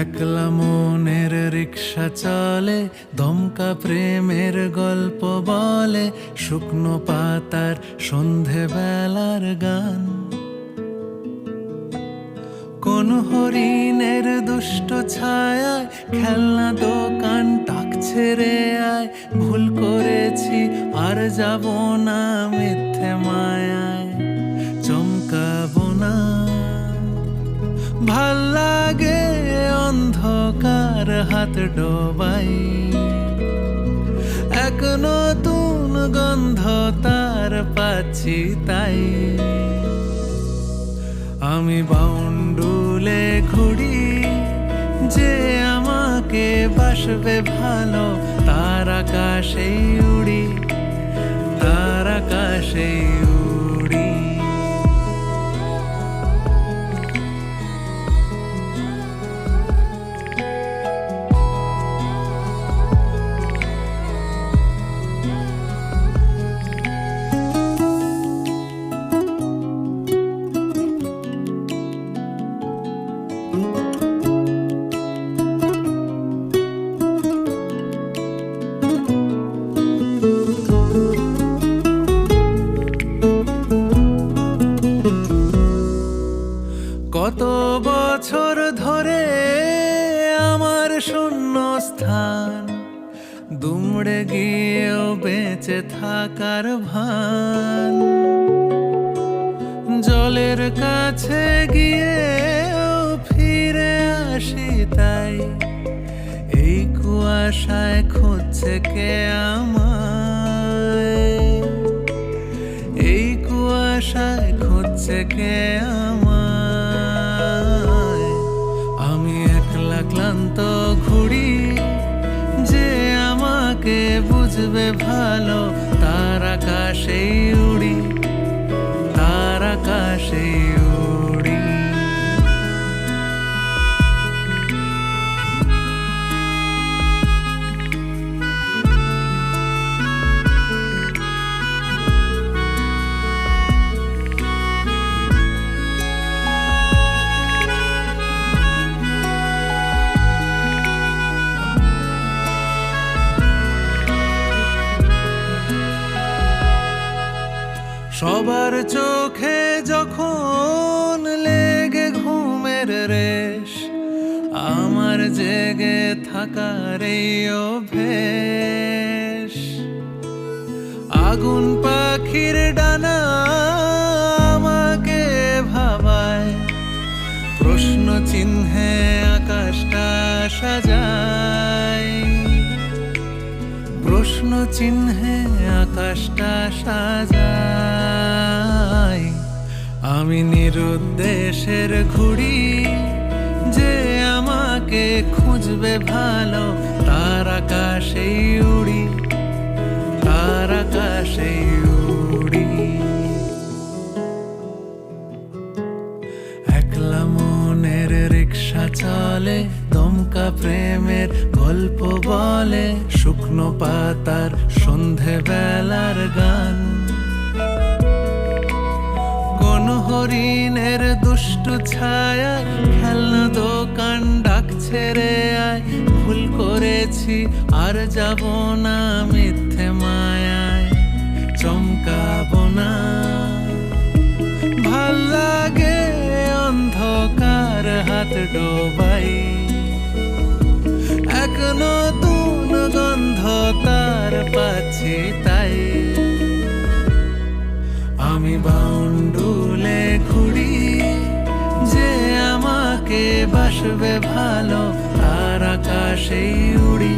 একলা মনের রিক্সা চলে, দমকা প্রেমের গল্প বলে, শুকনো পাতার সন্ধে বেলার গান। কোন হরিণের দুষ্ট ছায়ায় খেলনা দোকান ডাকছে রে আয়, ভুল করেছি আর যাব না মিথ্যে মায়ায়, চমকাবো না। ভাল লাগে অন্ধকার হাত ডোবাই, এক নতুন গন্ধ তার পাচ্ছি তাই। আমি বাউন্ডুলে ঘুরি, যে আমাকে বাসবে ভালো, তার আকাশেই উড়ি, তার আকাশেই উড়ি। কত বছর ধরে আমার শূন্য স্থান, দুমড়ে গিয়েও বেঁচে থাকার ভান। জলের কাছে গিয়েও ফিরে আসি তাই, এই কুয়াশায় খুঁজছে কে আমায়, এই কুয়াশায় খুঁজছে কে আমায়। আমি একলা ক্লান্ত ঘুরি, যে আমাকে বুঝবে ভালো, তার আকাশেই উড়ি, তার আকাশেই উড়ি। সবার চোখে যখন লেগে ঘুমের রেশ, আমার জেগে থাকার এই অভ্যেস। আগুন পাখির ডানা আমাকে ভাবায়, প্রশ্ন চিহ্নে আকাশটা সাজায়, প্রশ্ন চিহ্নে আকাশটা সাজায়। আমি নিরুদ্দেশের ঘুড়ি, যে আমাকে খুঁজবে ভালো, তার আকাশেই উড়ি, তার আকাশেই উড়ি। একলা মনের রিক্সা চলে, দমকা প্রেমের গল্প বলে, শুকনো পাতার সন্ধে বেলার গান। কোন হরিণের দুষ্টু ছায়া খেলনা দোকান ডাকছে রে আয়, ভুল করেছি আর যাব না মিথ্যে মায়ায়, চমকাবো না। ভাল লাগে অন্ধকার হাত ডোবাই, এক নতুন গন্ধ তার পাচ্ছি তাই। আমি বাউন্ডুলে ঘুরি, যে আমাকে বাসবে ভালো, তার আকাশেই উড়ি,